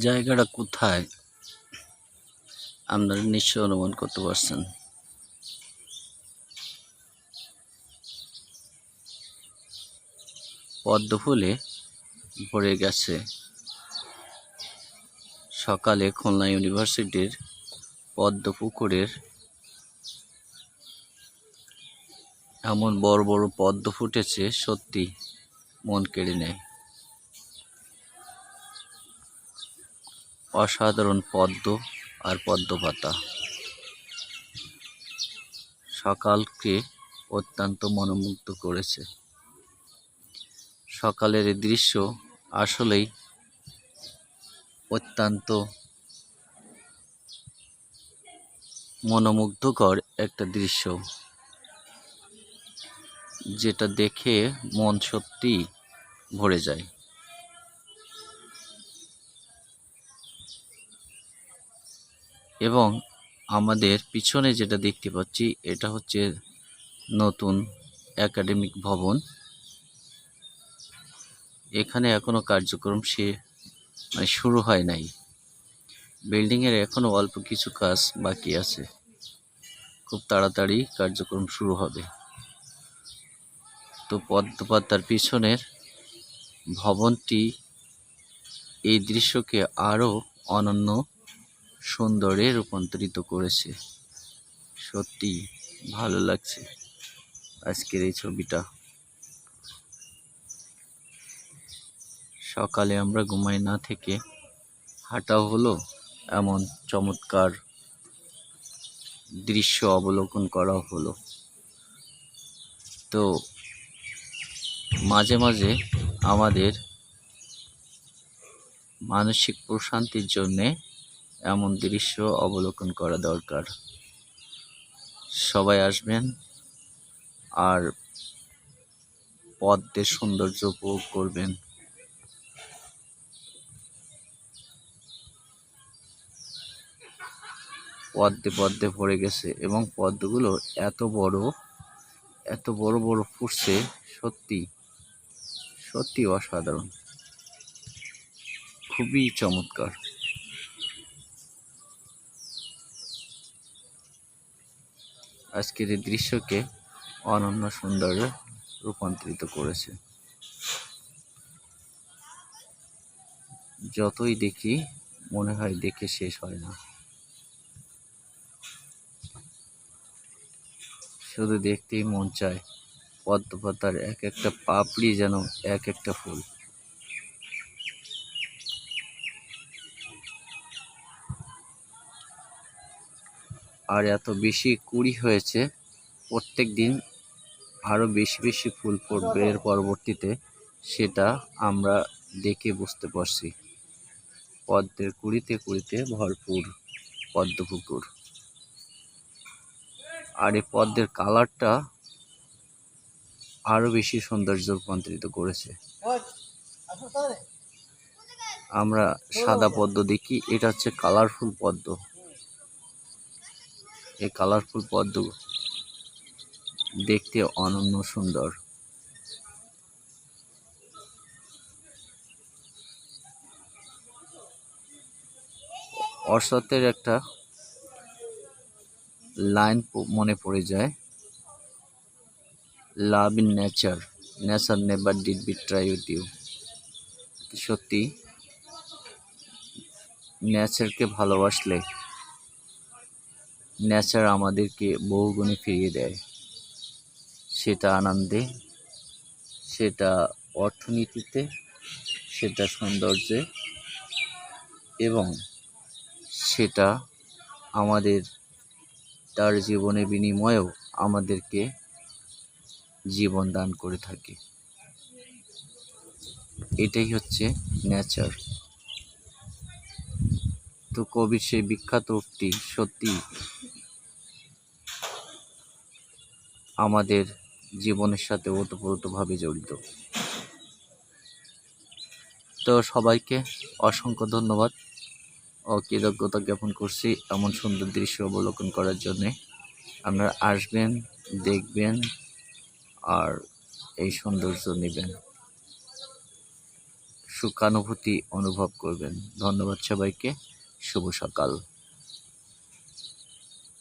জায়গাটা কোথায় আপনারা নিশ্চয় অনুমান করতে পারছেন। পদ্ম ফুলে ভরে গেছে। সকালে খুলনা ইউনিভার্সিটির পদ্ম পুকুরের এমন বড় বড় পদ্ম ফুটেছে, সত্যি মন কেড়ে নেয়। অসাধারণ পদ্ম আর পদ্ম পাতা সকালকে অত্যন্ত মনোমুগ্ধ করেছে। সকালের এই দৃশ্য আসলেই অত্যন্ত মনোমুগ্ধকর একটা দৃশ্য, যেটা দেখে মন সত্যি ভরে যায়। এবং আমাদের পিছনে যেটা দেখতে পাচ্ছি, এটা হচ্ছে নতুন একাডেমিক ভবন। এখানে এখনো কার্যক্রম শুরু হয় নাই। বিল্ডিংয়ের এখনো অল্প কিছু কাজ বাকি আছে, খুব তাড়াতাড়ি কার্যক্রম শুরু হবে। তো পদ্মপাতার পিছনের ভবনটি এই দৃশ্যকে আরো অনন্য সুন্দরে রূপান্তরিত করেছে। সত্যি ভালো লাগছে আজকের এই ছবিটা। সকালে আমরা ঘুমাই না থেকে হাঁটাও হলো, এমন চমৎকার দৃশ্য অবলোকন করা হলো। তো মাঝে মাঝে আমাদের মানসিক প্রশান্তির জন্যে এমন দৃশ্য অবলোকন করা দরকার। সবাই আসবেন আর পদ্মের সৌন্দর্য উপভোগ করবেন। পদ্মে পদ্মে ভরে গেছে এবং পদ্মগুলো এত বড় বড় ফুটছে, সত্যি সত্যি অসাধারণ, খুবই চমৎকার। আজকের এই দৃশ্যকে অনন্য সুন্দরে রূপান্তরিত করেছে। যতই দেখি মনে হয় দেখে শেষ হয় না, শুধু দেখতেই মন চায়। পদ্ম পাতার এক একটা পাপড়ি যেন এক একটা ফুল। আর এত বেশি কুড়ি হয়েছে, প্রত্যেক দিন আরো বেশি বেশি ফুল ফুটবে এর পরবর্তীতে, সেটা আমরা দেখে বুঝতে পারছি। পদ্মের কুড়িতে কুড়িতে ভরপুর পদ্ম পুকুর। আর এই পদ্মের কালারটা আরো বেশি সৌন্দর্য রূপান্তরিত করেছে। আমরা সাদা পদ্ম দেখি, এটা হচ্ছে কালারফুল পদ্ম। এই কালারফুল পদ্ম দেখতে অনন্য সুন্দর। অর্শতের একটা লাইন মনে পড়ে যায়, love in nature, nature never did betray with you. সত্যি নেচারকে ভালোবাসলে নেচার আমাদেরকে বহুগুণে ফিরিয়ে দেয়। সেটা আনন্দে, সেটা অর্থনীতিতে, সেটা সৌন্দর্যে, এবং সেটা আমাদের তার জীবনের বিনিময়েও আমাদেরকে জীবন দান করে থাকে। এটাই হচ্ছে নেচার। তো কবির সেই বিখ্যাত উক্তি সত্যি আমাদের জীবনের সাথে ওতপ্রোতভাবে জড়িত। তো সবাইকে অসংখ্য ধন্যবাদ ও কৃতজ্ঞতা জ্ঞাপন করছি এমন সুন্দর দৃশ্য অবলোকন করার জন্যে। আপনারা আসবেন, দেখবেন আর এই সৌন্দর্য নেবেন। সুখানুভূতি অনুভব করবেন। ধন্যবাদ সবাইকে। শুভ সকাল।